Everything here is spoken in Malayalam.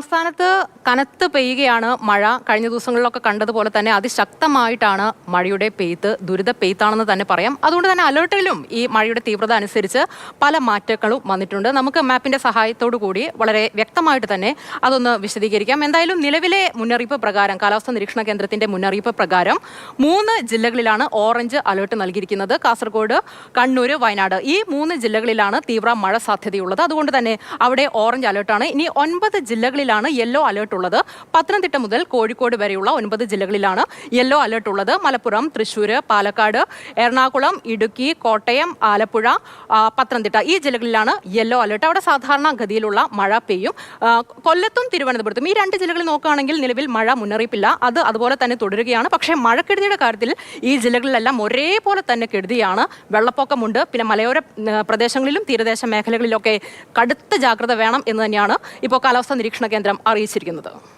സംസ്ഥാനത്ത് കനത്ത് പെയ്യുകയാണ് മഴ. കഴിഞ്ഞ ദിവസങ്ങളിലൊക്കെ കണ്ടതുപോലെ തന്നെ അതിശക്തമായിട്ടാണ് മഴയുടെ പെയ്ത്ത്. ദുരിത പെയ്ത്താണെന്ന് തന്നെ പറയാം. അതുകൊണ്ട് തന്നെ അലേർട്ടിലും ഈ മഴയുടെ തീവ്രത അനുസരിച്ച് പല മാറ്റങ്ങളും വന്നിട്ടുണ്ട്. നമുക്ക് മാപ്പിന്റെ സഹായത്തോടു കൂടി വളരെ വ്യക്തമായിട്ട് തന്നെ അതൊന്ന് വിശദീകരിക്കാം. എന്തായാലും നിലവിലെ മുന്നറിയിപ്പ് പ്രകാരം, കാലാവസ്ഥാ നിരീക്ഷണ കേന്ദ്രത്തിന്റെ മുന്നറിയിപ്പ് പ്രകാരം 3 ജില്ലകളിലാണ് ഓറഞ്ച് അലേർട്ട് നൽകിയിരിക്കുന്നത്. കാസർഗോഡ്, കണ്ണൂർ, വയനാട് ഈ 3 ജില്ലകളിലാണ് തീവ്ര മഴ സാധ്യതയുള്ളത്. അതുകൊണ്ട് തന്നെ അവിടെ ഓറഞ്ച് അലേർട്ടാണ്. ഇനി 9 ജില്ലകളിലാണ് യെല്ലോ അലേർട്ട് ഉള്ളത്. പത്തനംതിട്ട മുതൽ കോഴിക്കോട് വരെയുള്ള 9 ജില്ലകളിലാണ് യെല്ലോ അലേർട്ട് ഉള്ളത്. മലപ്പുറം, തൃശ്ശൂർ, പാലക്കാട്, എറണാകുളം, ഇടുക്കി, കോട്ടയം, ആലപ്പുഴ, പത്തനംതിട്ട ഈ ജില്ലകളിലാണ് യെല്ലോ അലേർട്ട്. അവിടെ സാധാരണ ഗതിയിലുള്ള മഴ പെയ്യും. കൊല്ലത്തും തിരുവനന്തപുരത്തും ഈ 2 ജില്ലകളിൽ നോക്കുകയാണെങ്കിൽ നിലവിൽ മഴ മുന്നറിയിപ്പില്ല. അത് അതുപോലെ തന്നെ തുടരുകയാണ്. പക്ഷേ മഴക്കെടുതിയുടെ കാര്യത്തിൽ ഈ ജില്ലകളിലെല്ലാം ഒരേപോലെ തന്നെ കെടുതിയാണ്. വെള്ളപ്പൊക്കമുണ്ട്. പിന്നെ മലയോര പ്രദേശങ്ങളിലും തീരദേശ മേഖലകളിലൊക്കെ കടുത്ത ജാഗ്രത വേണം എന്ന് തന്നെയാണ് ഇപ്പോൾ കാലാവസ്ഥാ നിരീക്ഷണ കേന്ദ്രം അറിയിച്ചിരിക്കുന്നത്.